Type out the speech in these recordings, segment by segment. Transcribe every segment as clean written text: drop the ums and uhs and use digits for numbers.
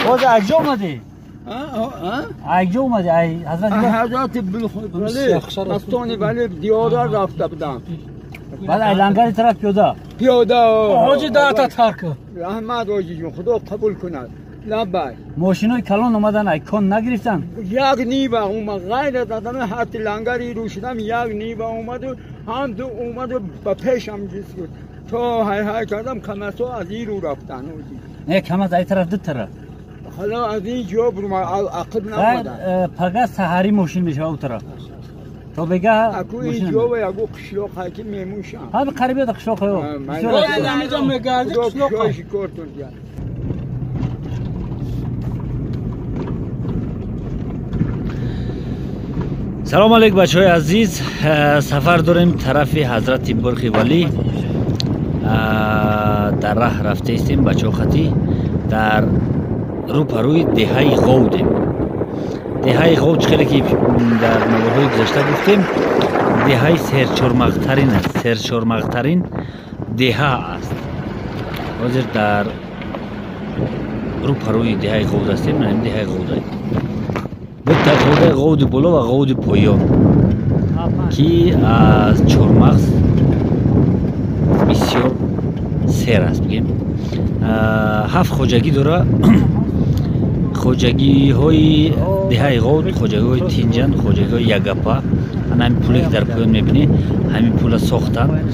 باز اجا اومدی؟ اجا اومدی؟ حضرت بالخود مستانی ولی دیاره رفته بودم. بعد لنگر طرف پیاده حاجی دعوت ترک رحمت حاجی جون خدا قبول کند. لبای ماشینای کلان اومدن ایکون نگرفتن. یک نیبه اومد غیر دادن حتی لنگری روشیدم یک نیبه اومد و هم دو اومد و با پیشم جیس بود تا های کردم کمسو از این رو رفتن. نه کمس ای طرف دو طرف. حالا از این جا برو عقب نمودن. پگه سحری ماشین میشه او طرف. تو بگه اکو این جا و یکو قشلاق های که میموشن. ها به قریبه دا قشلاق های او. اینجا میگردی قشلاق های. سلام علیکم بچه های عزیز. سفر داریم طرف حضرت برخی ولی در راه رفته استیم بچه ها خطی در روپروی دهه غودیم. دهه غود خیلی که در نوارهای گذشته گفتیم دهه سرچرمقترین است. سرچرمقترین دهه است. حاضر در روپروی دهه غود هستیم. من دهه غود هستیم به غود بالا و غود پایان که از چرمغز بسیار سر است بگیم. هفت خوجگی داره. خوجگی های دهه غود، خوجگی های تینجان، خوجگی های یگپا. همین پولی که در پایان میبینی همین پول ساختن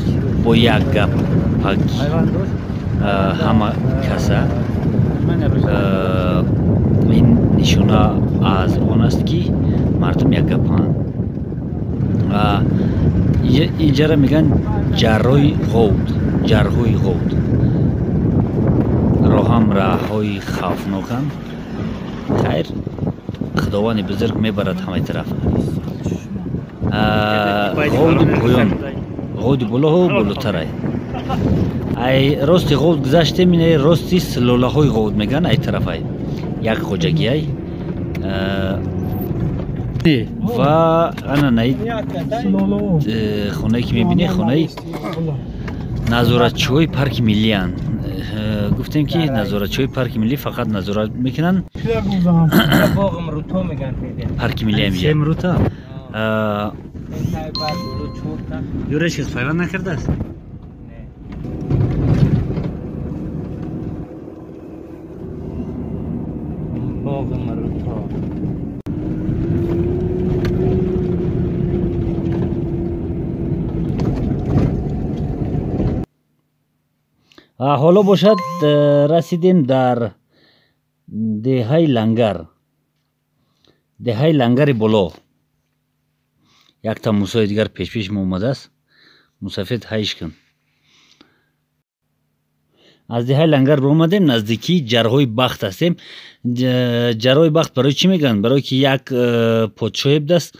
با یک گپ پاکی همه کسا. این نشونه از آن است که مردم یک گپان. اینجا را میگن جرهای غود. جرهای غود راه هم راه های خوفناکن. خیر خداوند بزرگ میبرد همه طرف. غود پایان غود بالا و بالاتر ای راستی غود گذشته مینه راستی سلاله های غود میگن ای طرف ای یک خوجگی ای و انا نید خونه که میبینی خونه نظارتچوی پارک ملی هن. گفتیم که نظارتچوی پارک ملی فقط نظارت میکنن. پارک ملی همیشه امروتا یورش از فایوان نکرده است. حالا باشد رسیدیم در دهه لنگر. دهه لنگر بالا. یک تا موسای دیگر پیش ما اومده است. مسافت هایش کن. از دهه لنگر رو اومدیم نزدیکی جرهای بخت هستیم. جرهای بخت برای چی میگن؟ برای که یک پادشاه بوده است.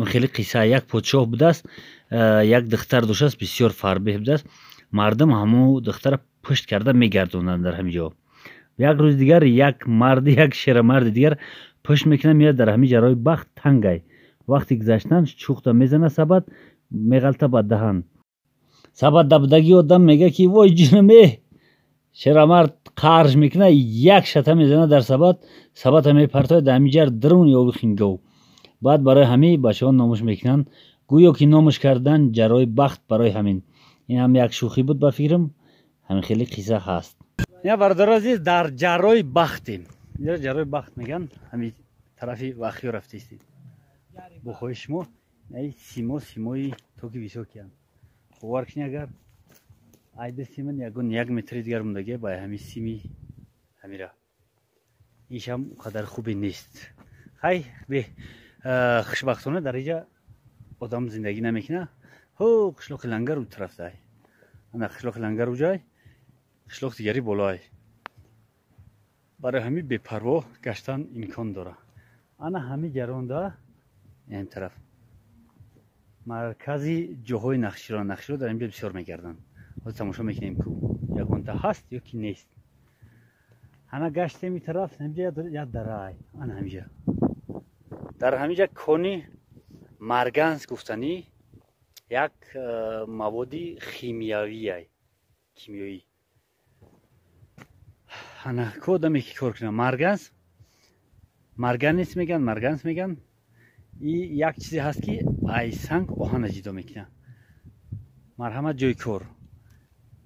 خیلی قصه یک پادشاه بوده است. یک دختر داشته است بسیار فربه بوده است. مردم همو دختر پشت کرده میگردوندن در همینجا. یک روز دیگر یک مرد یک شیر مرد دیگر پشت میکنه میاد در همین جرای بخت تنگای. وقتی گذشتن چوختا میزنه سبد میغلطه به دهن. سبد دبدگی آدم میگه که وای جنمه. شیر مرد قرج میکنه یک شته میزنه در سبد همه پرتای در همین جر درون یا بخینگو. بعد برای همه بچه ها نامش میکنن گویا که نامش کردن جرای بخت برای همین. این هم یک شوخی بود با فکرم. همین خیلی قصه هست. یا برادر عزیز در جرای بختیم. اینجا جرای بخت میگن. همین طرفی وخی رفته استید. بخوای شما ای سیمای توکی ویسوکی هم خوارکنی اگر ایده سیمن یکون یک متری دیگر موندگه با همین سیمی همیرا ایش هم قدر خوبی نیست. خیلی به خوشبختانه در اینجا آدم زندگی نمیکنه. هو قشلاق لنگر رو طرف دای. انا قشلاق لنگر رو جای قشلاق دیگری بالای. برای همین به پروا گشتن امکان داره. انا همین جران دا این طرف مرکزی جاهای نقشیران در اینجا بسیار میگردن. حالا تماشا میکنیم که یکونتا هست یا کی نیست. انا گشتیم این طرف اینجا یا درای. انا همینجا در همینجا کونی مرگنز گفتنی یک مواد کیمیایی ана кодами ки кор кунам марганец меган марганц меган и як чизе ҳаст ки ай санг оҳана ҷидо мекунад марҳамат ҷои кор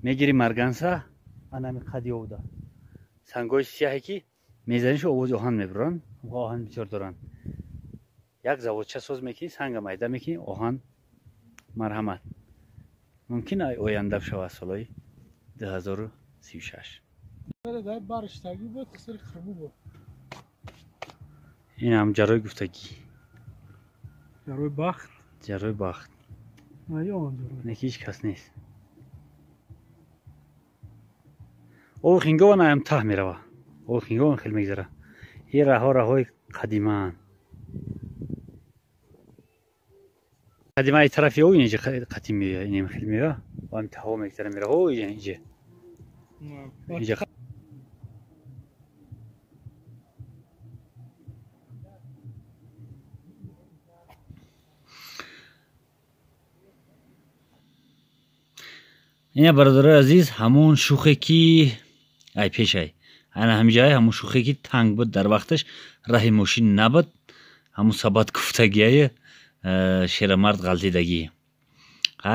мегири марганса анами қади овда сангои сиёҳе ки мезанишу овози оҳан мебуранд оҳан бисёр доранд як заводча соз мекунӣ санга майда мекунӣ оҳан марҳамат мумкин ай оянда бишавад солҳои 2036 инам ҷарои гуфтагӣ ҷарои бахт неки ҳеҷ кас нест ови хингован аям таҳ мерава ови хингован хеле мегзара ин раҳои қадимаан қадимаи тарафи о инҷа қатим мея инем хеле мея ам таҳо мегзара мера о инҷа ина бародарои азиз ҳамон шухе ки ай пешай ана ҳамиҷаи ҳамон шухе ки танг буд дар вақташ раҳи мошин набуд ҳамон сабат гуфтагиае шерамард ғалтидагӣ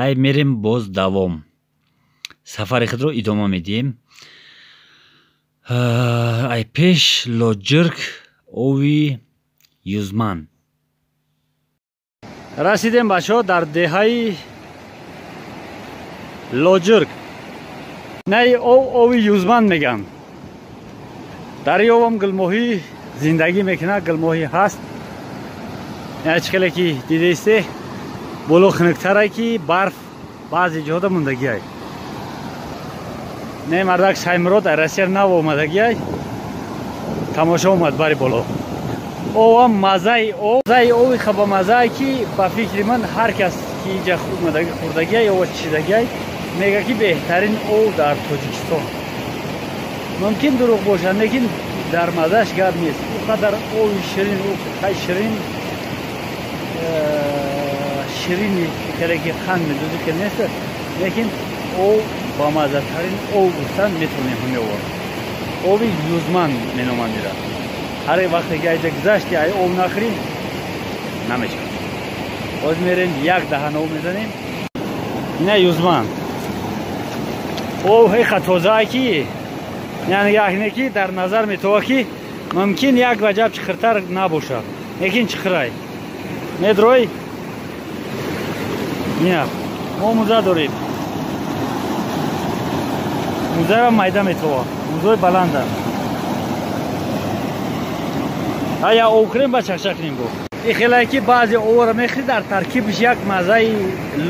ай мерем боз давом сафари худро идома медиҳем ай пеш лоҷирк ови юзман расидем бачаҳо дар деҳаи лоҷирк наи ови юзман меган дарёвам гулмоҳӣ зиндагӣ мекунад гулмоҳӣ ҳаст чӣ хеле ки дидесте боло хунуктарае ки барф баъзе ҷоҳода мондагиай не мардак саймурод дар россия нав омадагиай тамошо омад бари боло овам маззаи ови хабамаззае ки ба фикри ман ҳар кас ки инҷа хӯрдагиай ё чидагиай мега ки беҳтарин ов дар тоҷикистон мумкин дурӯғ бошад лекин дар маззааш гап нест ӯ қадар ови ширин хай ширини хеле ки қанд медӯзи ки нест лекин ов ба маззатарин ов гуфтан метавонем ҳаме овард ови юзман меноманд ира ҳар вақте ки айҷа гузашти ай ов нахӯрӣ намешавад боз мерем як даҳан ов мезанем ина юзман ов ҳеқа тозае ки яъне яхне ки дар назар метавад ки мумкин як ваҷаб чиқиртар набошад лекин чиқирай медрои ина мо муза дорем музаро майда метавад музои баланда ая овкрем ба чақчақнем бо ихелае ки баъзе овро мехӯрӣ дар таркибаш як маззаи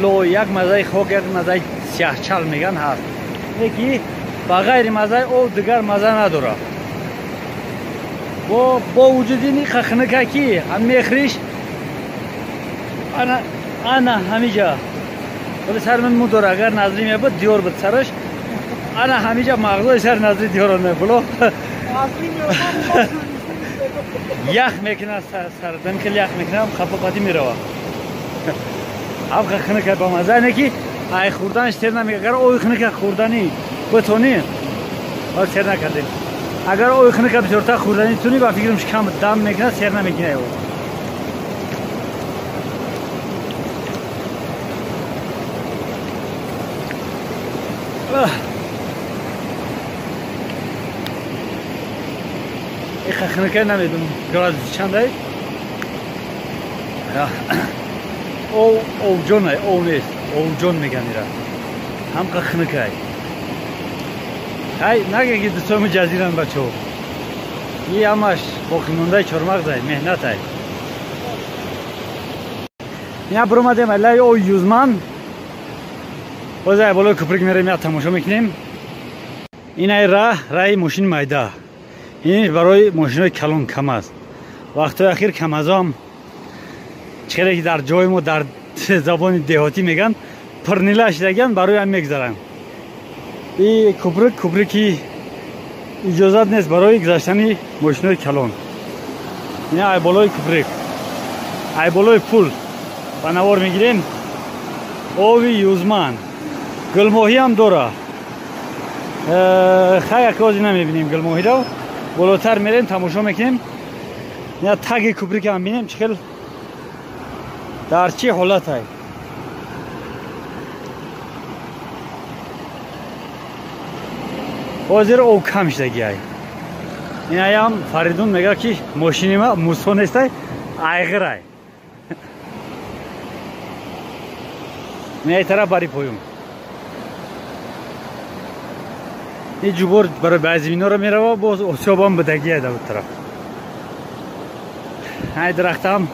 лой як маззаи хок як маззаи сиёҳчал меган ҳаст леки ба ғайри маззаи ов дигар мазза надорад бо вуҷуди ин хахника ки мехӯриш ана ҳамиҷа боли сари ман мудор агар назрӣ мебуд диёр буд сараш ана ҳамиҷа мағзои сари назри диёро мебуло ях мекунад сардан ки ях мекунам хапопатӣ меравад ав хахника ба мазза ine ки ай хӯрданаш сер намекунад агар ови хуника хӯрданӣ битонӣ ва сер накардем агар ови хуника бисёртар хӯрданӣ тунӣ ба фикрам шикам дам мекунад сер намекунад хахника намедонам градуси чандае овҷонай ов нест овҷон меган ира ҳам хахникай ай наге ки дусоми ҷазиран бачаҳо и ҳамаш боқимондаи чормағзай меҳнатай ина биромадем аллаи ови юзман бозай болои кӯприк мерем як тамошо мекунем инай раҳи мошини майда иниш барои мошинои калон кам аст вақтҳои ахир камазоам чӣ хеле ки дар ҷои мо дар забони деҳотӣ меган пирнила шидагиан барои ҳам мегзаранд и кӯприки иҷозат нест барои гузаштани мошинои калон ина ай болои кӯприк ай болои пул ба навор мегирем ови юзман гулмоҳиам дора خیلی کوزی نمیبینیم گل موهی رو بالاتر میریم تماشا میکنیم یا تاگی کوبری که هم بینیم چخیل در چی حالت های حاضر او کم شدگی های این هم فریدون میگه که ماشینی ما موسو نیست های ایغر های این طرف باری پویم این جبور برای بعضی اینا رو میره و باز اصاب هم بدگیه در طرف این درخت هم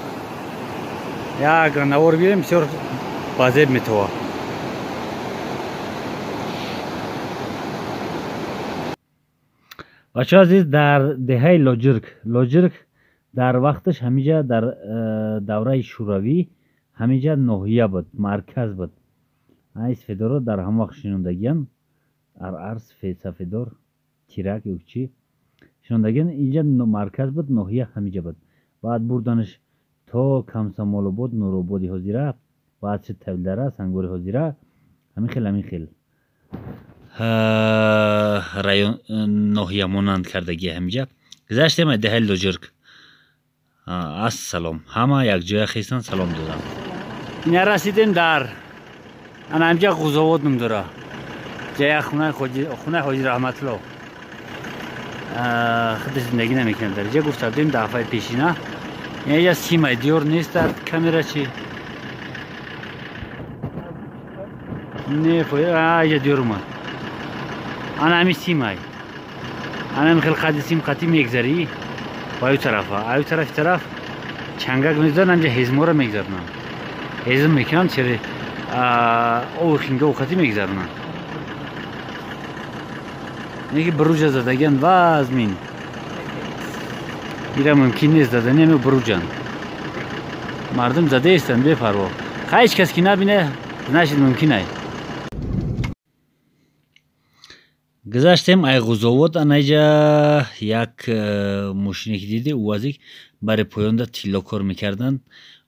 یک نوار بیریم بسیار بازیب میتوه بچه عزیز در دهه لوجرک در وقتش همیجا در دوره شوروی همیجا ناحیه بود مرکز بود این سفیدارو در هم وقت شنوندگیم عرض سفیدار تیرک یوکچی شنوندگیم اینجا مرکز بود ناحیه همیجا بود بعد بردنش تا کمسامالو بود نورو بودی حضیره بعد چه تبلره سنگوری حضیره همین خیل رایون ناحیه مانند کردگی همیجا گذشتیم دهه لوجرک السلام همه یک جای خیستن سلام دادم این رسیدیم در انا همجا غزاوات نمداره جای خونه حاجی رحمت الله خود زندگی نمیکنم در جا گفتردیم دفعه پیشینه اینجا سیمای دیور نیست در کامیرا چی نه اینجا دیور اومد انا همی سیمای انا همی خیلی خیلی سیم قطعی میگذاری با ایو طرف چنگک میزدن همجا هزمو رو میگذارنم هزم میکنم چرا او خینگه اوقتی میگذارنم اینه که بروج زدگن وازمین ایره ممکن نیست دادن همه بروجن مردم زده ایستن بفروا خیش کس که نبینه نشید ممکنه گذاشتیم ای غزاوات انجا یک ماشینی که دیده او از یک برای پویانده تیلا کار میکردن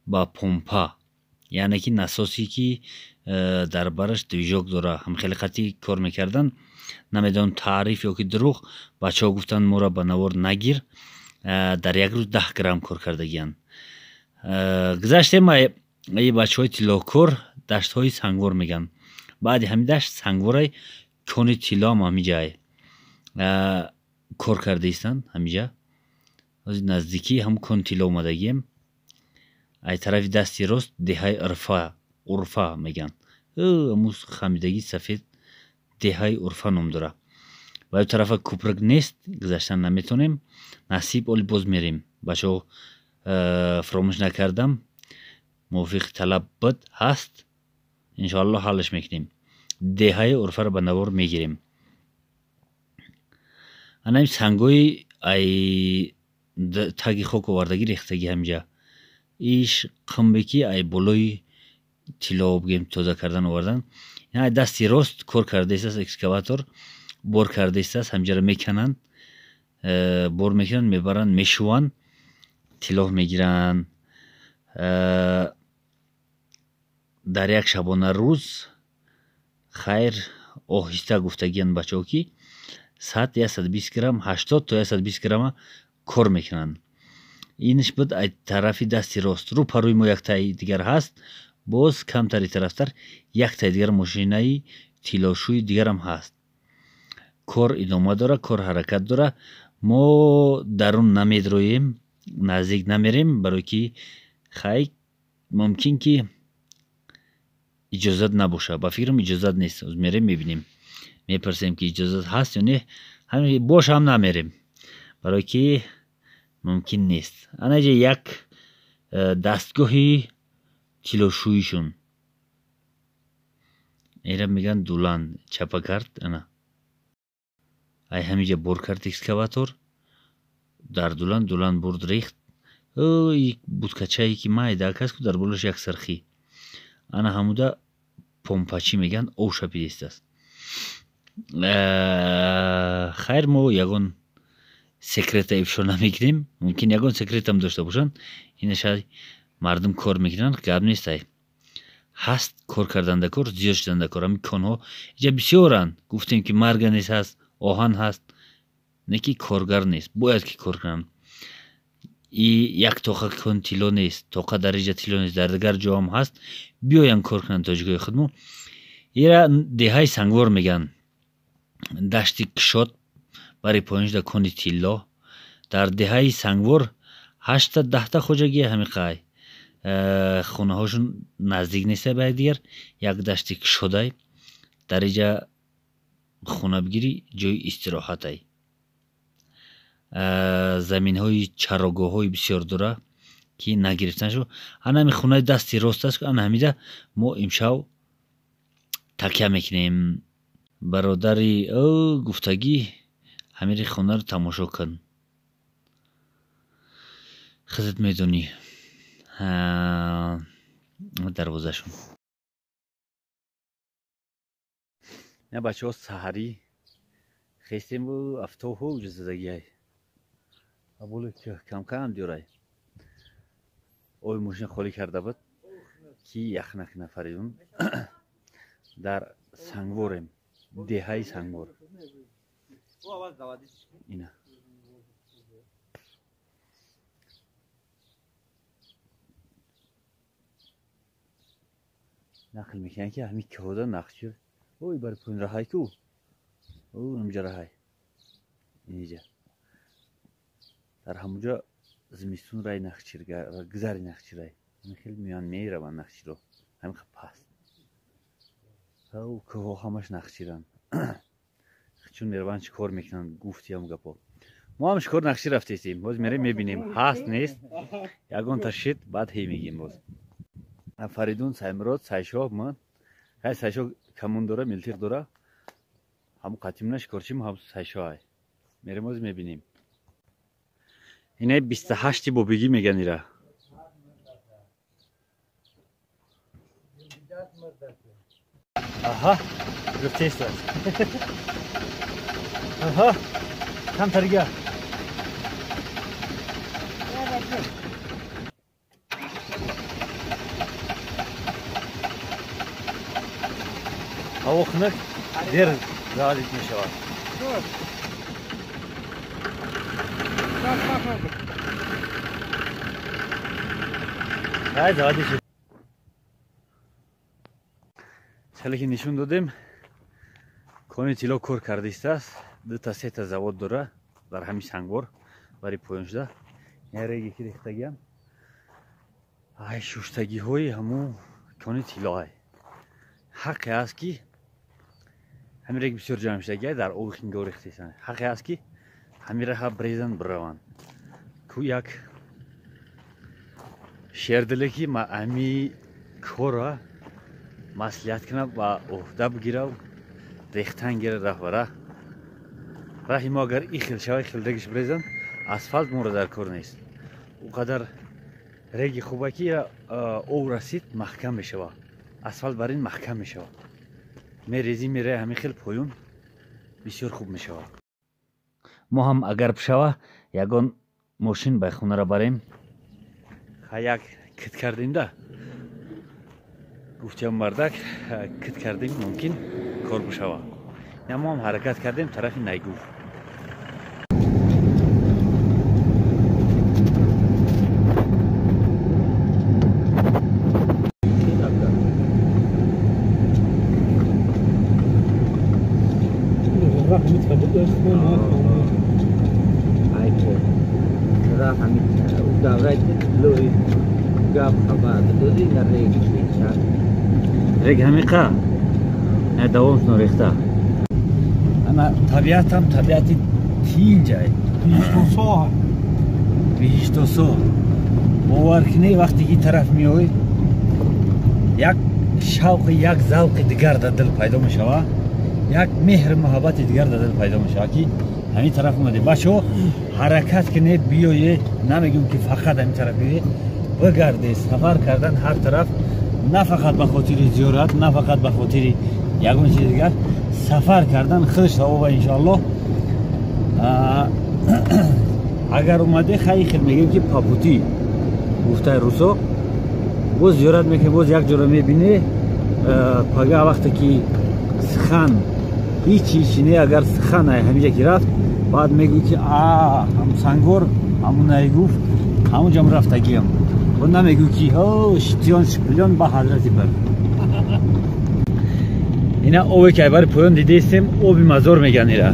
با پمپا یعنی که نساسی که در برش دویژوک داره هم خیلی خطی کار میکردن نمیدون تعریف یا که دروغ بچه ها گفتن مورا به نوار نگیر در یک روز 10 گرم کار کردگیان گذاشتیم ای بچه های تیلا کار دشت های سنگوار میگن بعد همین دشت سنگوار های کنی تیلا هم همیجا کار کرده ایستن همیجا از نزدیکی هم کن تیلا اومدگیم ای طرف دستی راست دهای عرفا میگن اموز خمیدگی سفید دهای عرفا نام داره و ای طرف کوپرک نیست گذاشتن نمیتونیم نصیب اولی باز میریم بچه فراموش نکردم موفق طلب بد هست انشاءالله حالش میکنیم دهای عرفا رو به نوار میگیریم انا این سنگوی ای تاگی خوک وردگی ریختگی همجا ایش قنبکی ای بلوی تیلا بگیم توزه کردن وردن این دستی راست کار کرده است اکسکاواتور بور کرده است همجا رو میکنن بور میکنن میبرن میشوان تیلا میگیرن در یک شبانه روز خیر آهسته گفتگیان بچه ها که 100 یا 120 گرم 80 تا 120 گرم کار میکنن اینش بود ای طرفی دستی راست رو پروی ما یک تای دیگر هست باز کمتری طرفتر یک تای دیگر ماشینه تیلاشوی دیگر هم هست کار ادامه داره کار حرکت داره ما درون نمیدرویم نزدیک نمیریم برای که خیلی ممکن که اجازت نباشه با فکرم اجازت نیست از میریم میبینیم میپرسیم که اجازت هست یا نه همین باش هم نمیریم برای که ممکن نیست انا یک دستگاهی تیلاشویشون ایره میگن دولان چپا کرد انا ای همیجا بور کرد اکسکاواتور در دولان برد ریخت یک بودکچه‌ای که مای داکس که در بولش یک سرخی انا همودا پمپاچی میگن او شپیدیست است خیر ما یگون سکرت افشا نمیکنیم ممکن یگون سکرت هم داشته باشن این شاید مردم کار میکنن قبل نیست ҳаст кор карданда кор зиёд шуданда кор ҳами конҳо иҷа бисёранд гуфтем ки марганес ҳаст оҳан ҳаст не ки коргар нест бояд ки кор кунанд и як тоқа кон тилло нест тоқа дариҷа тилло нест дар дигар ҷо ҳам ҳаст биёянд кор кунанд то ҷойи худмо ира деҳаи сангвор мегӯянд дашти кишот бари поинҷда кони тилло дар деҳаи сангвор 8-10 хоҷагӣ ҳамиқай хонаҳошон наздик неста ба якдигар як дашти кишодай дар иҷа хона бигирӣ ҷойи истироҳатай заминҳои чарогоҳҳои бисёр дора ки нагирифтан шуд ҳанами хонаи дасти рост аст ана ҳамида мо имшав такя мекунем бародари гуфтагӣ ҳамири хонаро тамошо кун хизит медонӣ дарвозашон я бачаҳо саҳарӣ хестем афтобҳо уҷазадагиай аболе камкам диёрай ои мошин холӣ карда буд ки яхнак нафариён дар сангворем деҳаи сангвор ина нақл мекунанд ки ҳами киҳода нақчир ой бари пӯин раҳай ку намҷа раҳай инҷа дар ҳамуҷа зимистун рай нақчир гузари нақчирай хеле меён мераванд нақчиро ҳамиқа паст кӯҳо ҳамаш нақчиранд чун мераванд чикор мекунанд гуфти ҳам гапо мо ҳам шикор нақчи рафтестем боз мерем мебинем ҳаст нест ягон ташид баъд ҳей мегем боз фаридун саймурод сайшоҳ ман ҳай сайшоҳ камон дора милтиқ дора ҳамун қатимна шикорчим ҳам сайшоҳай мерем боз мебинем инаи 28 бобигӣ меган ира аҳа гуфтеста аҳа камтарига ҳаво хунук дер заводит мешавад ай заводит шуд чале ки нишон додем кони тилло кор карда истааст 2-3 завод дора дар ҳами сангвор бари поён шуда яреги ки рехтагиам ай шуштагиҳои ҳамун кони тиллоай ҳаққе аст ки ҳамиреги бисёр ҷамъ шудагиай дар оби хинго рехтесан ҳаққе аст ки ҳамираҳа брезанд бираванд ку як шердиле ки ма ами кора маслиҳат кунам ва оҳда бигирав рехтан гира рафбара раҳи мо агар и хел шавад хелрегиш брезанд асфалт моро дар кор нест о қадар реги хуба ки об расид маҳкам мешавад асфалт бар ин маҳкам мешавад мерезӣ мераи ҳамин хел поён бисёр хуб мешавад мо ҳам агар бишава ягон мошин ба хонаро барем як кит кардем да гуфтиам мардак кит кардем мумкин кор бишава я мо ҳам ҳаракат кардем тарафи найгуф рег ҳамиқа давомшон рехта ана табиатам табиати тинҷай биштосо боваркунӣ вақте ки тараф меоӣ як шавқи як завқи дигар дар дил пайдо мешавад як меҳру муҳаббати дигар дар дил пайдо мешавад ки ҳамин тараф омаде бачаҳо ҳаракат кунед биёе намегӯм ки фақат ҳамин тараф биёе бигарде сафар кардан ҳар тараф на фақат ба хотири зиёрат на фақат ба хотири ягон чизи дигар сафар кардан худаш савоба иншоаллоҳ агар омаде хай хел мегӯем ки папутӣ гуфтаи рӯсо باز زیارت میکنی، باز یک جور میبینی پگه وقتی که سخن هیچی نه، اگر سخن همینجا که رفت بعد میگوی که هم سنگور همون نایگفت همون جام رفتگیم و نمیگوی که شتیان شپلیان با حضرت بر اینا آبی که بر پایان دیده استیم آبی مزار میگن ایرا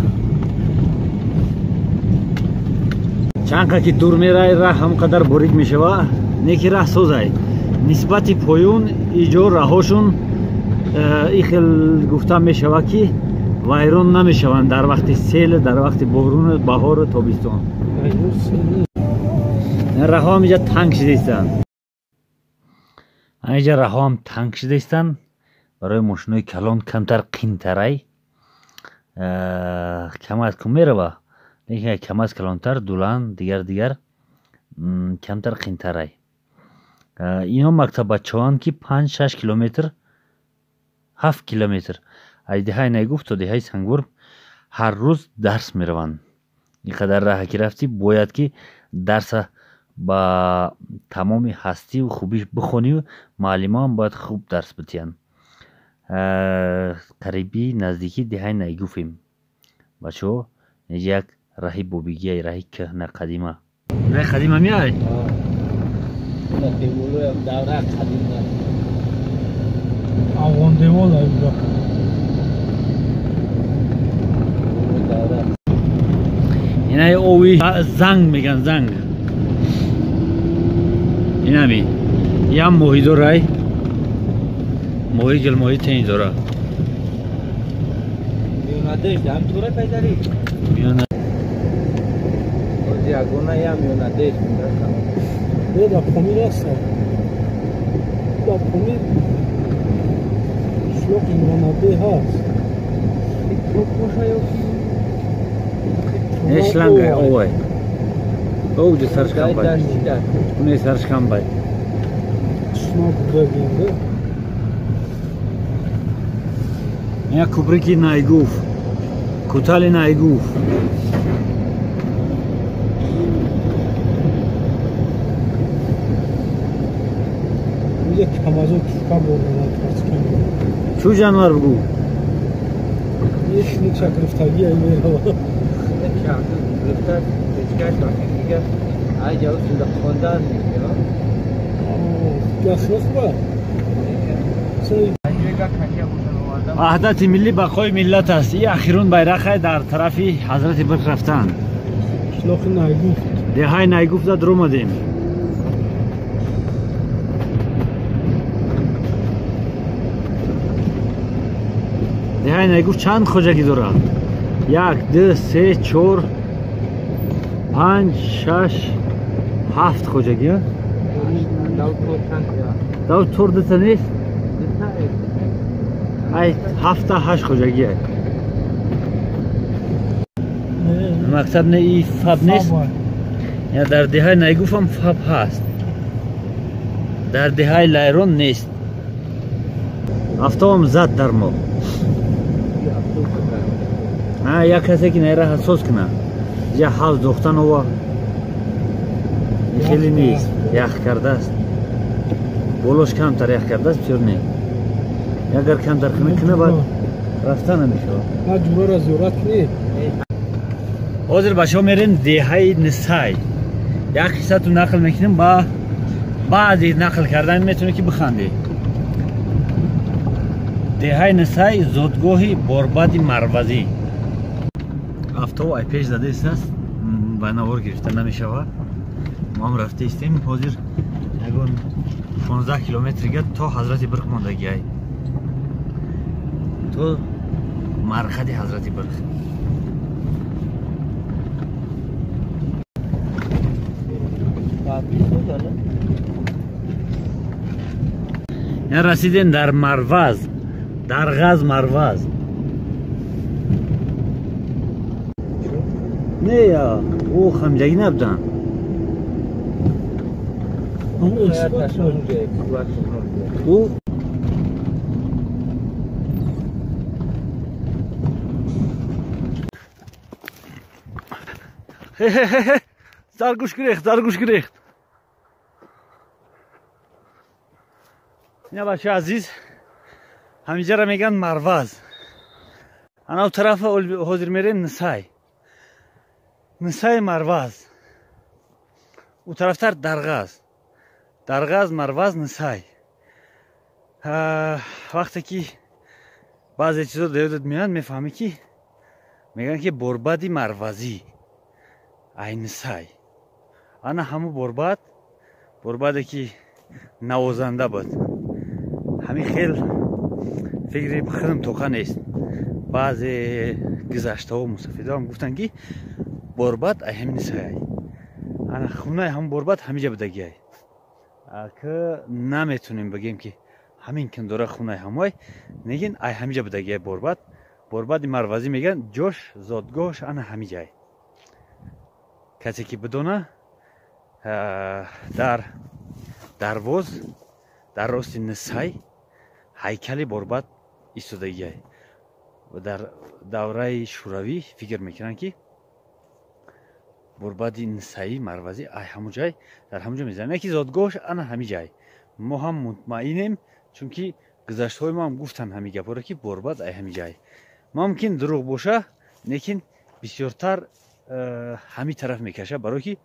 چند که دور میره راه همقدر باریک میشوه نیکی راه سوزه نسبت پایون ایجا راهاشون این خیلی گفته میشوه که ویران نمیشوند در وقت سیل، در وقت بارون، بهار و تابستان. راه ها اینجا تنگ شده استند. اینجا راه ها هم تنگ شده استند برای ماشینای کلان کمتر قینترای کم از کم میره لیکن کم از کلانتر دولان دیگر کمتر قینترای. اینا مکتب بچه‌هان که 5-6 کیلومتر 7 کیلومتر از دههای نایگفت تا دههای سنگور هر روز درس میروند. اینقدر راه که رفتی باید که درس با تمام هستی و خوبی بخونی و معلمان باید خوب درس بتین. قریبی نزدیکی دههای نایگفتیم بچه ها. یک راهی بوبیگی راهی کهنه قدیمه راه قدیمه میای؟ دوره قدیمه اوان دیوال اینجا اینای اوی زنگ میگن زنگ اینمی یا موهی دارای موهی گل موهی تین داره میونده هم توره پیداری میونه بازی اگونه یا میونده میده دا پامیر هست دا پامیر شلوک میونده هست شلوک باشه یا ایش لنگه اوی او جو سرش کم باید اونه سرش کم باید شما بگیرده یا کبریکی نایگوف کوتال نایگوف یک کمازو چکا بودن چو جانور بگو؟ یه شنی چک رفتگی ای میره گفتن بچگاه شاکی دیگه ای جاو سودا خواندن میگه گاش نخواه وحدت ملی بقای ملت است. این اخیرون بیرق در طرف حضرت برق رفتن شلاخ نایگفت دههای نایگفت در اومدیم. دههای نایگفت چند خوجگی داره؟ 1 2 3 4 5 6 7 خوجگی ها؟ داو تور دسته نیست؟ ای 7 8 خوجگی ها مقصد نه ای فاب نیست؟ یا در دههای نایگفت هم فاب هست در دههای لایرون نیست. افتام زد در ما یا کسی که نیره حساس کنه یا حوض دوختن و خیلی نیست یخ کرده است بولوش کمتر یخ کرده است بسیار نیست اگر کمتر کنه باید رفتن نمیشه ها جوره را زیورت نیست. حاضر بچه ها میرین دههای نسای یک قصه تو نقل میکنیم با بعدی نقل کردن میتونه که بخنده. دههای نسای زادگاهی باربد مروزی افتاب ای پیش زده است با نوار گرفته نمیشه و ما هم رفته استیم حاضر یکون 15 کیلومتر گه تا حضرت برق ماندگی های تو مرخد حضرت برق یا رسیدین در مروز در غز مروز نه یا او خمجگی نبودن او سرگوش گریخت اینا بچه عزیز همینجا را میگن مروز. انا طرف حاضر میره نسای مروز. او طرفتر درغاز مروز نسای. وقتی که بعضی چیزا دیدت میان میفهمی که میگن که بربادی مروزی ای نسای. انا همو بربادی که نوازنده بود. همین خیل فکری بخدم توقع نیست. بعضی گذشته ها مستفیده هم گفتن که برباد ای همین نسای. انا خونه هم برباد همیجا بدگی ای که نمیتونیم بگیم که همین کندوره خونه همای نگین ای همیجا بدگی بربادی مروزی میگن جوش زادگاهش انا همیجا ای. کسی که بدونه در دروز در راست نسای هیکل برباد ایستادگی ای و در دوره شوروی فکر میکنن که بربادی نسایی مروزی ای همون جای در همون جا میزنن یکی زادگاهش انا همین جای. ما هم مطمئنیم چون که گذشته های ما هم گفتن همین گپا که برباد ای همین جای. ممکن دروغ باشه لیکن بسیارتر همین طرف میکشه برای که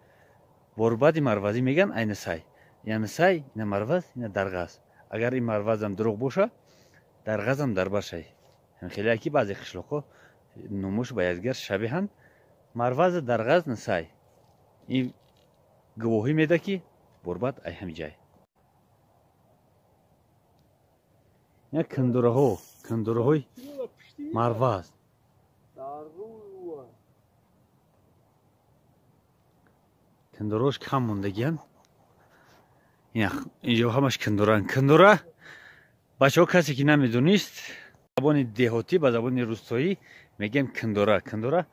بربادی مروزی میگن ای نسای. یعنی نسای اینا مروز اینا درغاز. اگر این مروز هم دروغ باشه درغاز هم دربار شای. خیلی اکی بعضی خشلوقا نموش بایدگر شبیهن مروز درغاز نسای. این گواهی میده که برباد ای همین جای. یا کندوره های مروز کندوراش کم موندگیان. اینجا همش کندوره بچه ها کسی که نمیدونیست زبان دهاتی با زبان روستایی میگیم کندوره.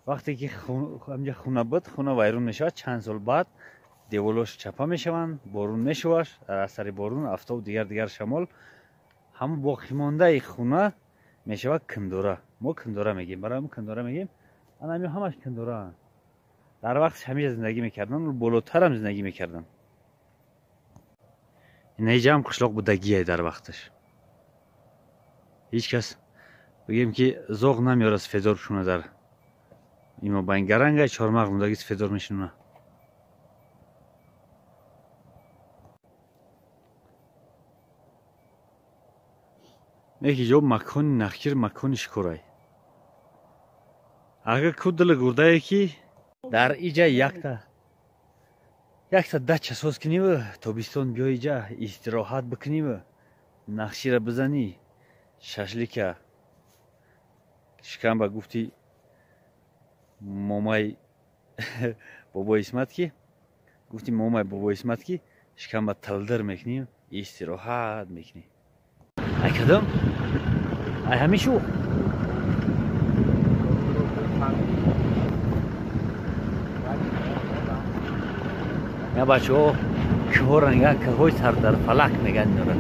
وقتی که همینجا خونه بود خونه ویرون میشه چند سال بعد دیوالش چپا میشوند بارون میشوش در اثر بارون آفتاب دیگر شمال همون باقی مانده خونه میشه کندوره. ما کندوره میگیم برای ما کندوره میگیم. انا همش کندوره در وقت همیشه زندگی میکردن و بالاتر هم زندگی میکردن. این اینجا هم قشلاق بودگیه در وقتش. هیچ کس بگیم که ذوق نمیاره از فدار بشونه در ایما با این گرنگه چهارمغز موندگی فدار میشونه. یکی جا مکان نخیر مکان شکرای. اگر کدل گرده که در اینجا یک تا دچه ساز کنی و تابستان بیای اینجا استراحت بکنی و نقشی را بزنی ششلیک شکم با گفتی مامای بابا اسمت کی گفتی مامای بابا اسمت کی شکم با تلدر میکنی و استراحت میکنی. ای کدام ای همیشو یا بچه ها که ها رنگه که های سر در فلک میگن داره.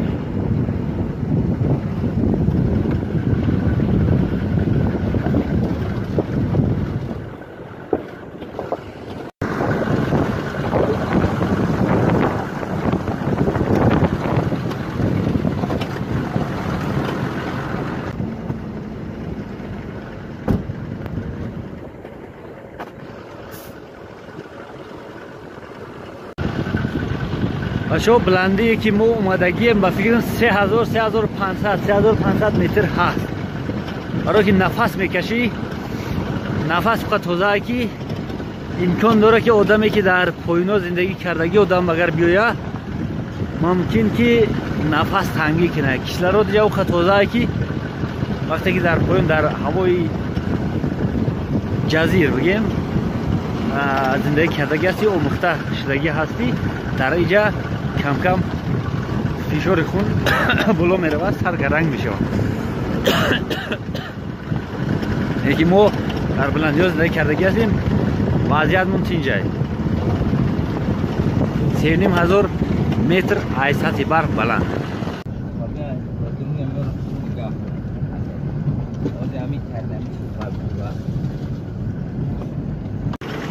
بچه ها بلندی که ما اومدگیم با فکرم 3500 متر هست. برای که نفس میکشی نفس فقط توزه که امکان داره که آدمی که در پایینا زندگی کردگی آدم اگر بیایه ممکن که نفس تنگی کنه. کشلرات جاو فقط توزه که وقتی که در پایین در هوای جزیر بگیم زندگی کردگی هستی و مخته شدگی هستی در اینجا کم کم فشار خون بالا میره سرگرنگ میشه. یکی ما در بلندی ها زندگی کردگی هستیم وضعیت من اینجای 3500 متر از سطح برف بلند.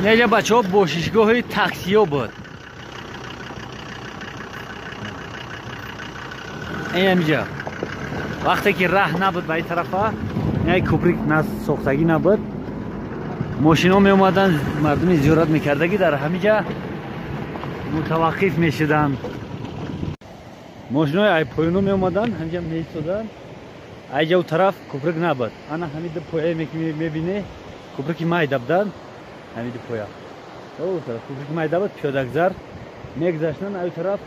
اینجا بچه ها باشیشگاه های تاکسی ها بود. این همینجا وقتی که راه نبود به این طرفا یعنی کوپریک ساختگی نبود ماشینا می اومدن مردم زیارت میکردگی در همینجا متوقف میشدن ماشینای ای پایینو می اومدن همینجا میایستادن اینجا اون طرف کوپریک نبود انا همین پایه میبینی کوپریک مایده بودن همین پایه او طرف کوپریک مایده بود پیاده‌گذر میگذشتن اون طرف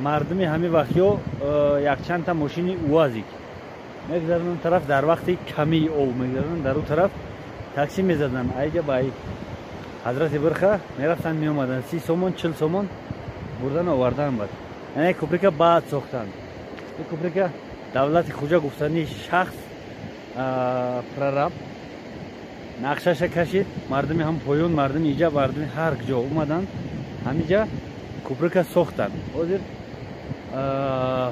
مردمی همین وقتیو یک چند تا ماشین وازیک میگذرن اون طرف در وقتی کمی او میگذرن در اون طرف تاکسی میزدن اینجا با حضرت برخه میرفتن می اومدن 30 سومون 40 سومون بردن آوردن بود یعنی کوپریک بعد ساختن این کوپریک دولت خوجا گفتنی شخص پرراب نقشش کشید مردمی هم پایون مردمی اینجا مردمی هر جا اومدن همینجا کوپریک ساختن حاضر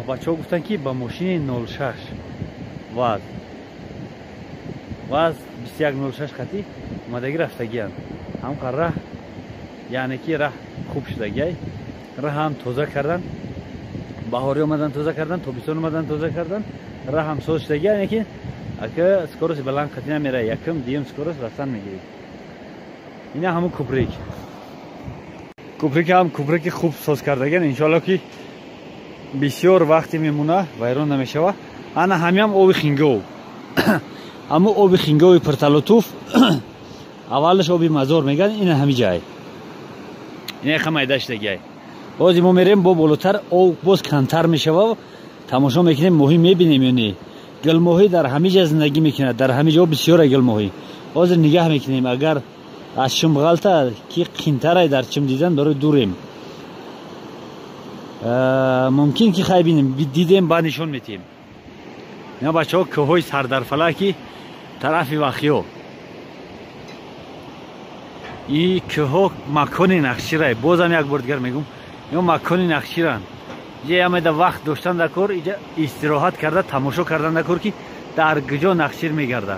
بچه ها گفتن که با ماشین 06 واز 2106 خطی اومدگی رفتگی هم راه یعنی که راه خوب شدگی راه هم توزه کردن بهاری اومدن توزه کردن تابستون اومدن توزه کردن راه هم سوز شدگی یعنی که اگه سکورس بلند خطی نمیره یکم دیم سکورس رفتن میگیرید اینا همون کوپریک هم کوپریک خوب سوز کردگی انشالله که بسیار وقتی میمونه ویران نمیشه انا همین هم آبی خینگو اما آبی خینگوی پرتالوتوف اولش آبی مزار میگن این همین جای این خمای داشتگی بازی ما میریم با بالاتر آب باز کمتر میشه و تماشا میکنیم ماهی میبینیم یعنی گل ماهی در همه جا زندگی میکنه در همه جا بسیار گل ماهی باز نگاه میکنیم اگر از شم غلطه که قینتره در چم دیدن برای دوریم ممکن که خیلی بینیم دیدیم بعد نشون میتیم اینا بچه ها که های سر در فلکی طرف وخیو این که ها مکان نقشی رای بازم یک بردگر میگم این مکان نقشی رای یه همه در وقت داشتن در کار اینجا استراحت کرده تماشا کردن در کار که در گجا نقشیر میگرده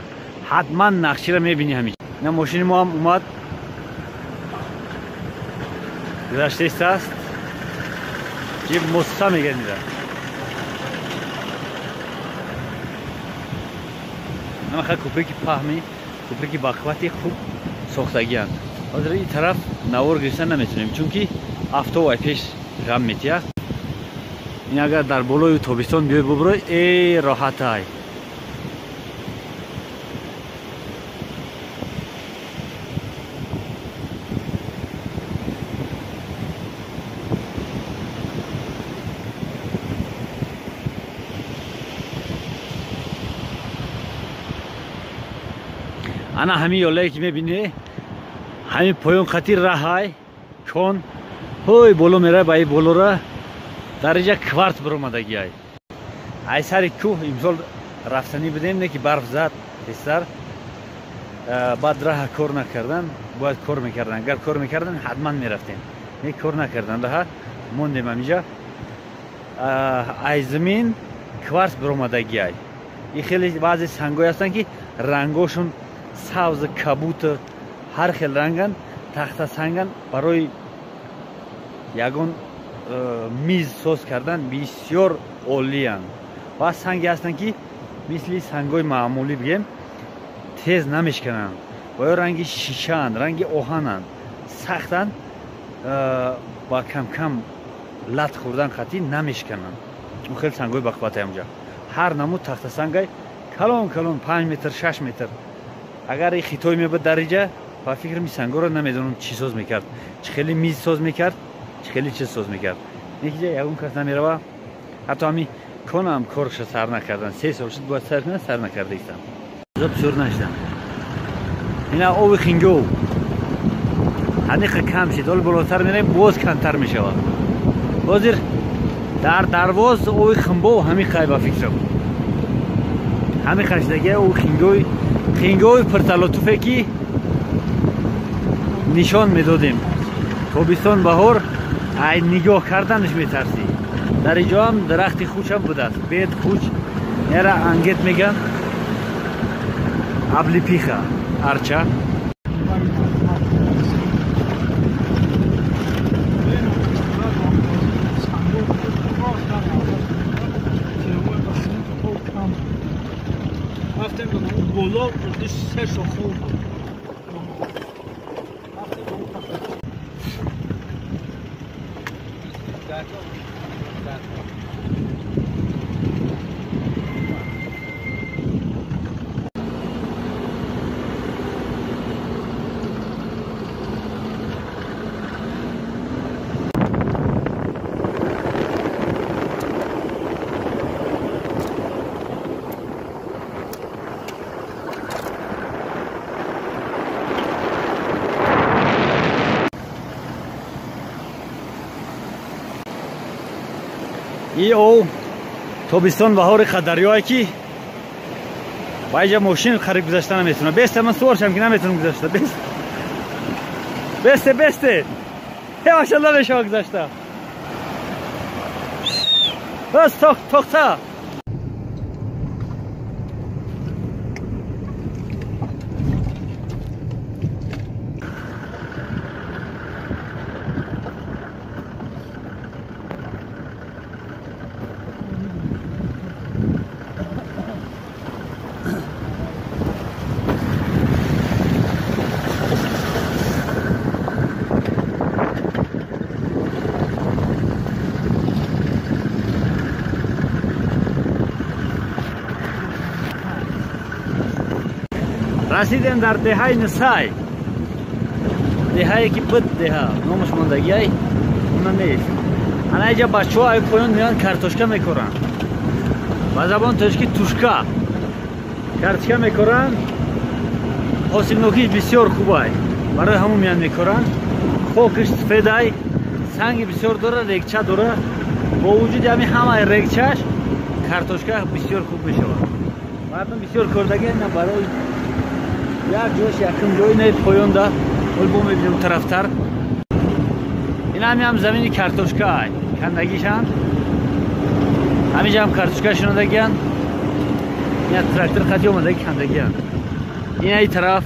حتما نقشی را میبینی همیشه اینا ماشین ما هم اومد گذشته است جیب مصطا میگن میره نمیخواه کوپریکی پهمی کوپریکی باقواتی خوب ساختگی هست حاضر این طرف نوار گرستن نمیتونیم چون که هفته و پیش غم میتیه این اگر در بالای تابستان بیای ببرای ای راحت های انا همین یولایی که میبینی همین پایون خطی راه های چون های بولو میره با ای بولو را در اینجا کوارت برامدگی های ای سری کوه امسال رفتنی بدیم نه که برف زد بستر بعد راه کار نکردن باید کار میکردن اگر کار میکردن حتما میرفتیم نه کار نکردن راه موندیم همینجا ای زمین کوارت برامدگی های این خیلی بعضی سنگای هستن که رنگاشون سبز کبوت هر خیل رنگن تخت سنگن برای یگون میز ساز کردن بسیار عالی هستند و سنگی هستند که مثل سنگای معمولی بگیم تیز نمیشکنن و رنگ شیشه‌اند رنگ آهنند سختند با کم کم لط خوردن خطی نمیشکنن اون خیلی سنگای بقبته همجا هر نمود تخت سنگای کلون کلون 5 متر 6 متر اگر این خیتوی میبود در اینجا با فکر می سنگا رو نمیدونم چی ساز میکرد چه خیلی میز ساز میکرد چه خیلی چیز ساز میکرد یکی یگون کس نمیره حتی همی کنم کارش سر نکردن 3 سال شد باید سر کنه سر نکرده ایستم زب سور نشدم اینا آب خینگو هنیخ کم شد حال بلوتر میریم باز کمتر میشه بازیر در درواز آب خنبو همی خیلی با فکرم همی خشدگی آب خینگوی پرتالوتوفه که نشان میدادیم تابستان بهار ای نگاه کردنش میترسی در اینجا هم درخت خوش هم بوده است بیت خوش نیره انگت میگن ابلی پیخه ارچه سه شاخه بود. ای او تابستان بهار خدریایی که با اینجا ماشین خرید گذاشته نمیتونه. بسته من سوارشم که نمیتونم گذاشته. بسته ماشالله بشه گذاشته. بس تاخته رسیدیم در دهه نسای، دهه‌ای که بد دهه نامش ماندگی اون نیست. انا اینجا بچه های پایان میان کارتوشکا میکورن، با زبان تاجیکی توشکا کارتوشکا میکورن. حاصل نوکی بسیار خوبه، برای همون میان میکورن. خاکش سفیدای، سنگ بسیار داره، ریگچه داره. با وجود همه ریگچهش کارتوشکا بسیار خوب میشه. مردم بسیار کردگی نه برای یک جوش یکم جوی نه پایان ده البوم میبینیم طرفتر. این هم زمین کارتوشکا کندگیشن، همینجا هم کارتوشکا شنودگیان. این تراکتور خطی اومده کندگیان. این ای طرف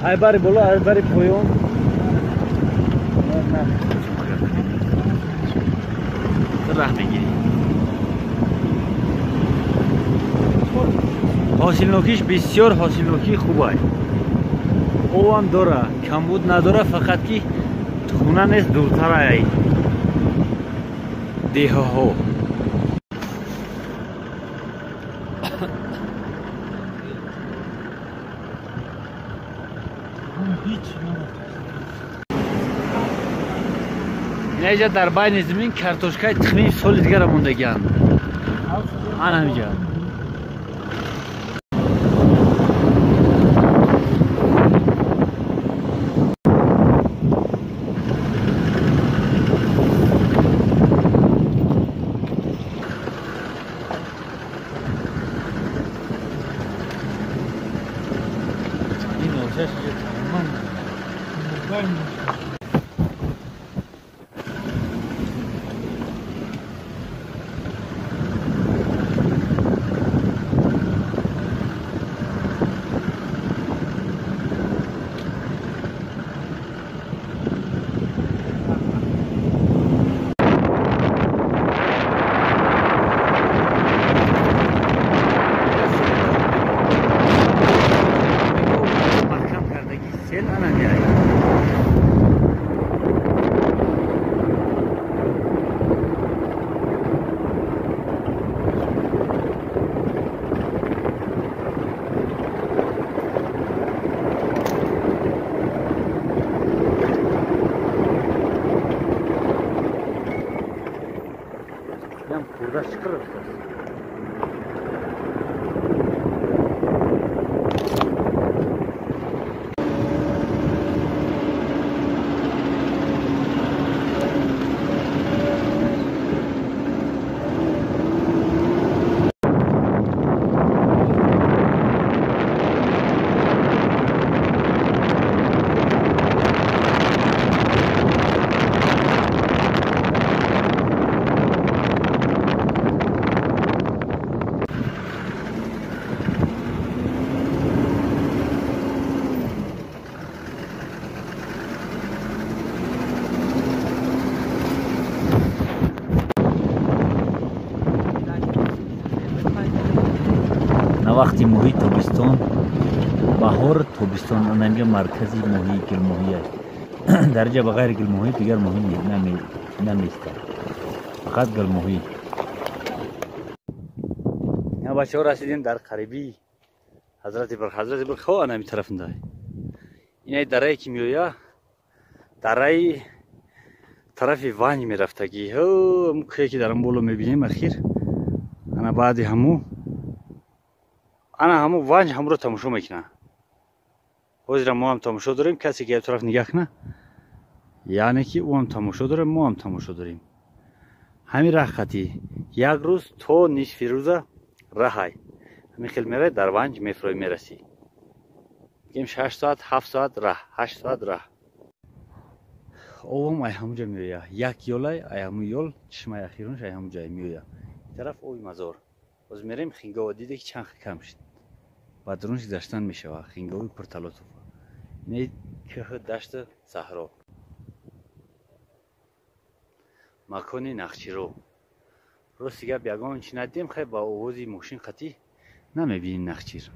ای باری بالا ای باری پایان. راه میگیری. حاصل نوکیش بسیار حاصل نوکی خوبه. او هم داره، کمبود نداره، فقط که خونه نیست دورتر ای دیه ها. اینجا در بین زمین کارتوشکای تخمین سال دیگر موندگیان. آن همینجا وقتی ماهی تابستان بهار تابستان انا میگه مرکزی ماهی گلماهی است. در جا بغیر گلماهی دیگر ماهی نمیسته، فقط گلماهی. یا بچه ها رسیدیم در قریبی حضرت برق خواه نمی طرفنده. اینه دره که میویا دره طرف ونج میرفتگی همون که در بالا میبینیم اخیر انا بعد همو ونج هم رو تماشا میکنه. حاضر ما هم تماشا داریم، کسی که طرف نگاه کنه یعنی که او هم تماشا داره، ما هم تماشا داریم. همین راه خطی یک روز تا نصف روزه راهی همین خیلی میره در ونج میرسی. میگیم 6 ساعت 7 ساعت راه، 8 ساعت راه. اوم ای همونجا میویا یک یولای ای همون یول چشمای اخیرونش ای همونجا میویا طرف اوی مزار. باز میریم خینگاو دیده که چند کم شد بعد درونش داشتن میشه خینگاوی پر تلاطف. نه که دشت صحرا مکانی نخچیرو روز دیگه بیاگان چی ندیم خیلی با آوازی ماشین خطی نمیبینیم نخچیر.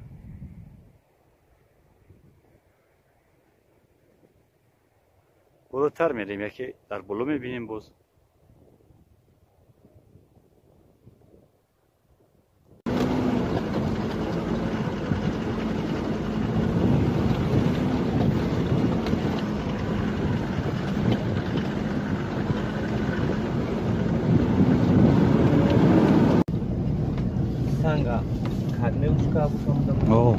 بالاتر میریم یکی در بالا میبینیم باز. Sangha, khadne uska abusam. Oh.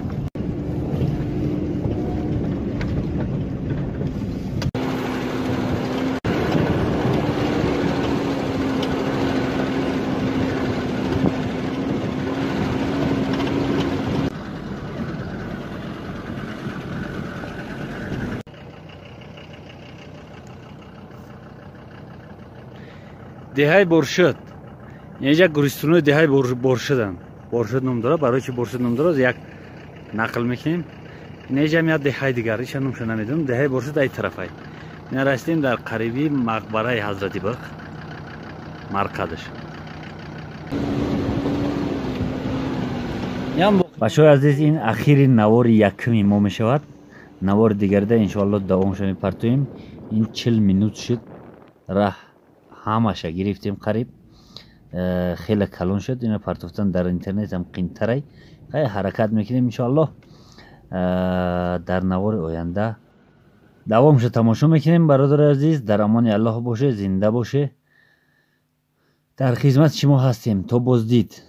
دههای برشد اینجا گوریستونای دههای برشدن. برشد نام داره، برای چی برشد نام داره یک نقل میکنیم. اینجا میاد دههای دیگر ایش نامشو نمیدونم. دههای برشد ای طرف ای نرسیدیم در قریبی مقبره حضرت برق مرکزش. بچه‌های عزیز این اخیر نوار یکمی ما میشود. نوار دیگر ده انشاءالله دوامش میپرتویم. این 40 مینوت شد راه همش گرفتیم قریب خیلی کلان شد. اینو پرتوفتن در اینترنت هم قیمتره. خیلی حرکت میکنیم انشاءالله در نوار آینده دوامش تماشا میکنیم. برادر عزیز در امان الله باشه، زنده باشه، در خدمت شما هستیم. تا بازدید.